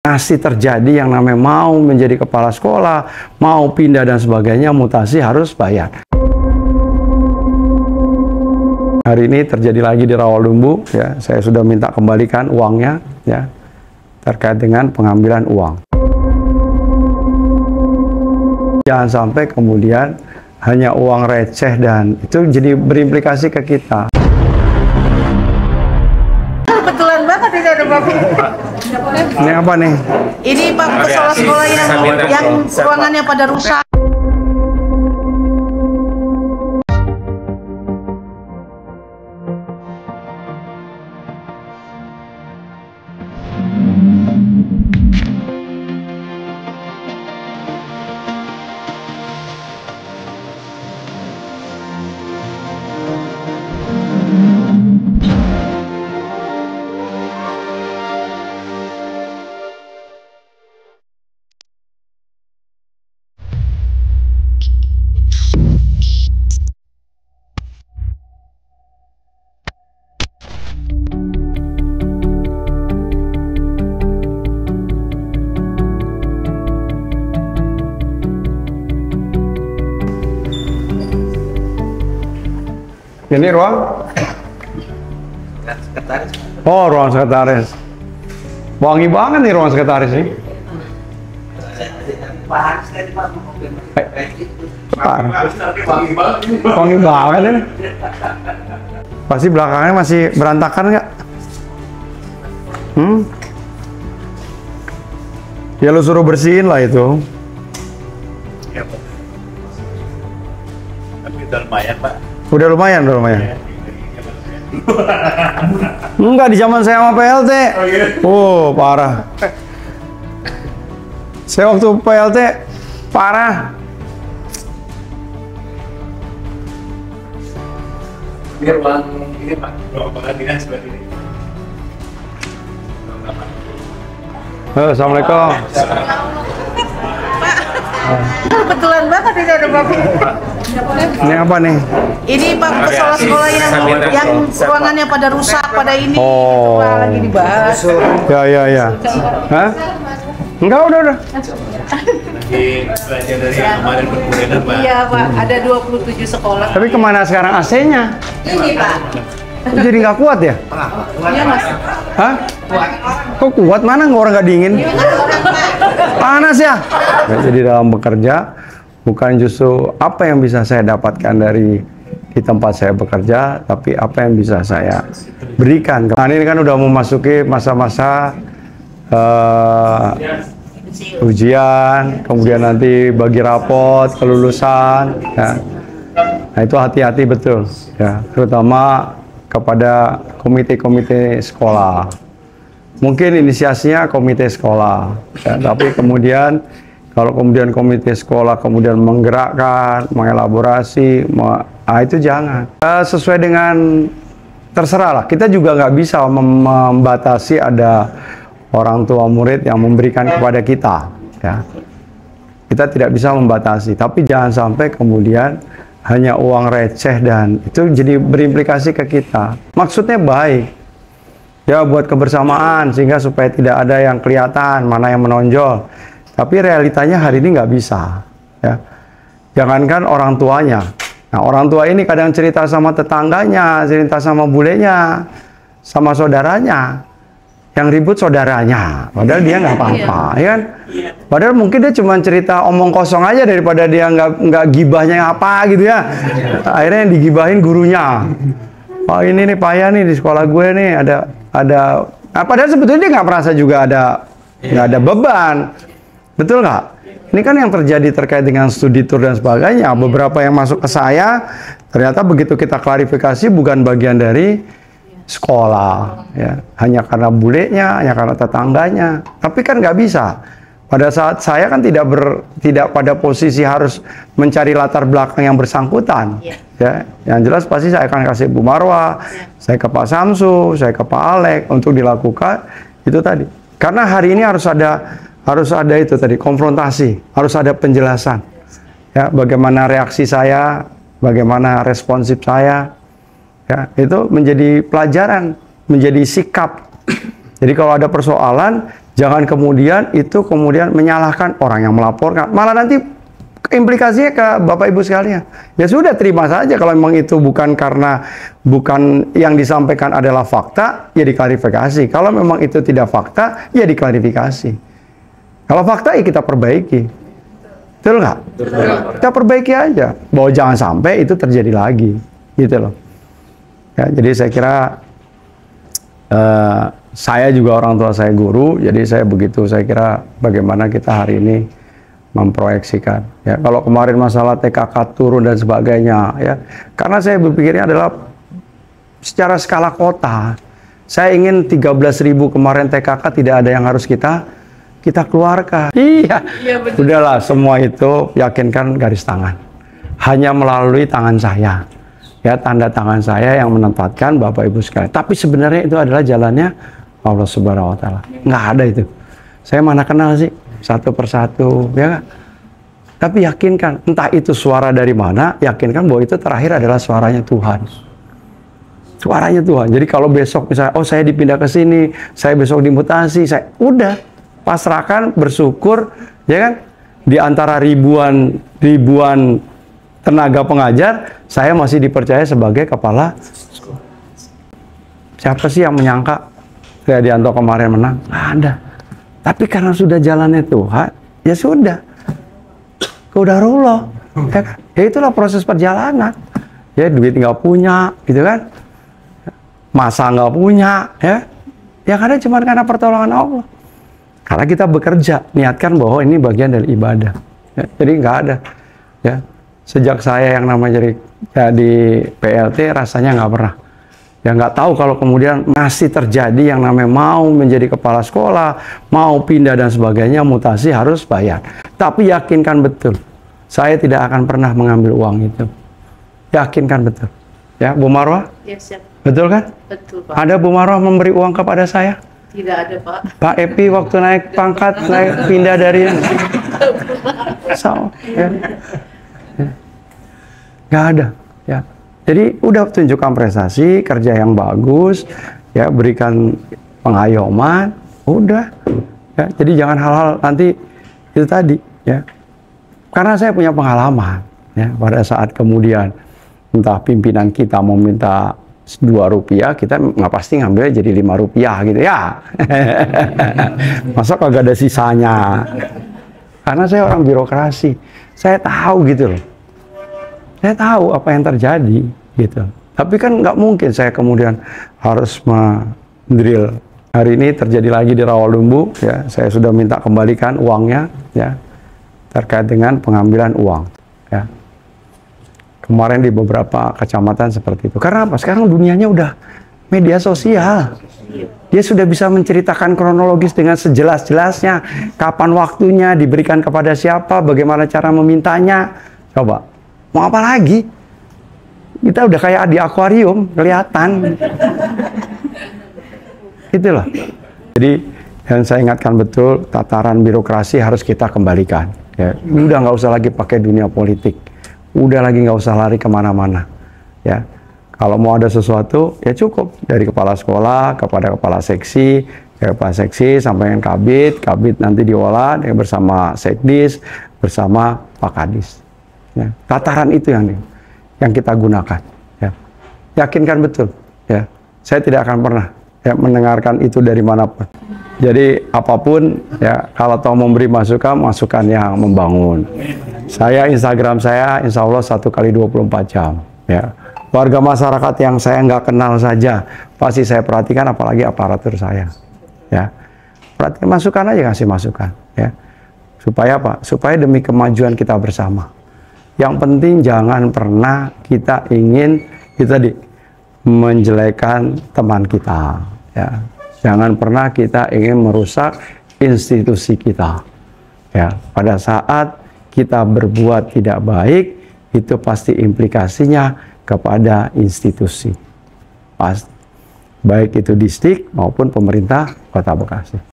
Masih terjadi yang namanya mau menjadi kepala sekolah, mau pindah dan sebagainya, mutasi harus bayar. Hari ini terjadi lagi di Rawalumbu, ya, saya sudah minta kembalikan uangnya, ya, terkait dengan pengambilan uang. Jangan sampai kemudian hanya uang receh dan itu jadi berimplikasi ke kita. Kebetulan banget ini ada Bapak. Ini apa nih? Ini Pak sekolah-sekolah yang ruangannya pada rusak. Ini ruang? Sekretaris. Oh, ruang sekretaris. Wangi banget nih ruang sekretaris ini. Wangi banget ini. Pasti belakangnya masih berantakan nggak? Ya lu suruh bersihin lah itu. Ya, Pak. Tapi udah lumayan, Pak. Udah lumayan. Enggak, di zaman saya sama PLT. Oh, parah. Saya waktu PLT parah. Ini ruang ini, Pak. Ruang kepala dinas seperti ini. Assalamualaikum. Kebetulan banget ini ada Bapak. Ini apa nih? Ini Pak sekolah-sekolah yang ruangannya pada rusak, pada ini. Oh. Lagi dibahas. Ya. Hah? Enggak, udah. Lagi belajar dari kemarin perkuliahan, Pak. Iya Pak, ada 27 sekolah. Tapi kemana sekarang AC-nya? Ini Pak. Jadi nggak kuat ya? Iya Mas. Hah? Kok kuat? Mana orang nggak dingin? Panas ya? Jadi dalam bekerja, bukan justru apa yang bisa saya dapatkan dari di tempat saya bekerja, tapi apa yang bisa saya berikan. Nah, ini kan udah memasuki masa-masa ujian, kemudian nanti bagi rapot, kelulusan. Ya. Nah itu hati-hati betul, ya, terutama kepada komite-komite sekolah. Mungkin inisiasinya komite sekolah, ya, tapi kemudian kalau kemudian komite sekolah kemudian menggerakkan, mengelaborasi, itu jangan. Sesuai dengan terserah lah. Kita juga nggak bisa membatasi ada orang tua murid yang memberikan kepada kita. Ya. Kita tidak bisa membatasi, tapi jangan sampai kemudian hanya uang receh dan itu jadi berimplikasi ke kita. Maksudnya baik. Ya buat kebersamaan sehingga supaya tidak ada yang kelihatan mana yang menonjol. Tapi realitanya hari ini nggak bisa. Ya. Jangankan orang tuanya. Nah orang tua ini kadang cerita sama tetangganya, cerita sama bulenya, sama saudaranya. Yang ribut saudaranya, padahal dia nggak apa-apa, ya kan? Padahal mungkin dia cuma cerita omong kosong aja daripada dia nggak gibahnya apa gitu ya. Akhirnya yang digibahin gurunya. Oh ini nih payah nih di sekolah gue nih ada. Nah, padahal sebetulnya dia nggak merasa juga nggak ada beban, betul nggak? Ini kan yang terjadi terkait dengan studi tour dan sebagainya. Beberapa yang masuk ke saya ternyata begitu kita klarifikasi bukan bagian dari sekolah, ya, hanya karena bulenya, hanya karena tetangganya. Tapi kan nggak bisa. Pada saat saya kan tidak pada posisi harus mencari latar belakang yang bersangkutan. Ya, yang jelas pasti saya akan kasih Bu Marwah, saya ke Pak Samsu, saya ke Pak Alek untuk dilakukan itu tadi. Karena hari ini harus ada itu tadi konfrontasi, harus ada penjelasan. Ya, bagaimana reaksi saya, bagaimana responsif saya. Ya, itu menjadi pelajaran, menjadi sikap. Jadi kalau ada persoalan, Jangan kemudian itu kemudian menyalahkan orang yang melaporkan, malah nanti implikasinya ke Bapak Ibu sekalian. Ya sudah, terima saja kalau memang itu bukan yang disampaikan adalah fakta, ya diklarifikasi. Kalau memang itu tidak fakta, ya diklarifikasi. Kalau fakta, ya kita perbaiki. Betul nggak? Kita perbaiki aja, bahwa jangan sampai itu terjadi lagi, gitu loh. Ya, jadi saya kira saya juga orang tua saya guru, jadi saya kira bagaimana kita hari ini memproyeksikan. Ya, kalau kemarin masalah TKK turun dan sebagainya, ya, karena saya berpikirnya adalah secara skala kota. Saya ingin 13.000 kemarin TKK tidak ada yang harus kita keluarkan. Iya, udahlah semua itu yakinkan garis tangan. Hanya melalui tangan saya. Ya, tanda tangan saya yang menempatkan Bapak Ibu sekalian. Tapi sebenarnya itu adalah jalannya Allah Subhanahu wa Ta'ala. Nggak ada itu. Saya mana kenal sih satu persatu, ya kan? Tapi yakinkan, entah itu suara dari mana, yakinkan bahwa itu terakhir adalah suaranya Tuhan. Suaranya Tuhan. Jadi kalau besok misalnya, oh saya dipindah ke sini, saya besok dimutasi, saya udah pasrahkan, bersyukur, ya kan? Di antara ribuan tenaga pengajar, saya masih dipercaya sebagai kepala sekolah. Siapa sih yang menyangka Triadianto kemarin menang? Nggak ada. Tapi karena sudah jalannya Tuhan, ya sudah. Qadarullah. Ya kan? Ya itulah proses perjalanan. Ya duit nggak punya, gitu kan? Masa nggak punya, ya. Ya karena cuma karena pertolongan Allah. Karena kita bekerja, niatkan bahwa ini bagian dari ibadah. Ya, jadi nggak ada. Ya. Sejak saya yang namanya jadi PLT, rasanya nggak pernah. Ya nggak tahu kalau kemudian masih terjadi yang namanya mau menjadi kepala sekolah, mau pindah dan sebagainya, mutasi harus bayar. Tapi yakinkan betul, saya tidak akan pernah mengambil uang itu. Yakinkan betul. Ya, Bu Marwah? Ya, siap. Betul kan? Betul, Pak. Ada Bu Marwah memberi uang kepada saya? Tidak ada, Pak. Pak Epi waktu naik pangkat, naik pindah dari ya. Nggak ada, ya. Jadi udah tunjukkan prestasi, kerja yang bagus, ya, berikan penghayoman, udah. Ya, jadi jangan hal-hal nanti itu tadi, ya. Karena saya punya pengalaman, ya, pada saat kemudian entah pimpinan kita mau minta Rp2, kita nggak pasti ngambil jadi Rp5 gitu ya. Masa kagak ada sisanya? Karena saya orang birokrasi, saya tahu gitu loh. Saya tahu apa yang terjadi, gitu. Tapi kan nggak mungkin saya kemudian harus mendrill. Hari ini terjadi lagi di Rawalumbu, ya. Saya sudah minta kembalikan uangnya, ya, terkait dengan pengambilan uang, ya. Kemarin di beberapa kecamatan seperti itu. Karena apa? Sekarang dunianya udah media sosial. Dia sudah bisa menceritakan kronologis dengan sejelas-jelasnya, kapan waktunya, diberikan kepada siapa, bagaimana cara memintanya. Coba. Mau apa lagi? Kita udah kayak di akuarium, kelihatan. Itulah. Jadi, yang saya ingatkan betul, tataran birokrasi harus kita kembalikan. Ya, udah nggak usah lagi pakai dunia politik. Udah lagi nggak usah lari kemana-mana. Ya, kalau mau ada sesuatu, ya cukup dari kepala sekolah kepada kepala seksi, sampai dengan kabit nanti diolah bersama sekdis, bersama Pak Kadis. Ya, tataran itu yang kita gunakan. Ya. Yakinkan betul. Ya, saya tidak akan pernah mendengarkan itu dari manapun. Jadi apapun, ya, kalau tahu memberi masukan yang membangun. Saya Instagram saya, insya Allah 1x24 jam. Ya. Warga masyarakat yang saya nggak kenal saja pasti saya perhatikan, apalagi aparatur saya. Ya, perhatikan, masukan aja, kasih masukan. Ya. Supaya apa? Supaya demi kemajuan kita bersama. Yang penting jangan pernah kita ingin menjelekan teman kita, ya. Jangan pernah kita ingin merusak institusi kita. Ya, pada saat kita berbuat tidak baik, itu pasti implikasinya kepada institusi. Pasti. Baik itu distrik maupun pemerintah Kota Bekasi.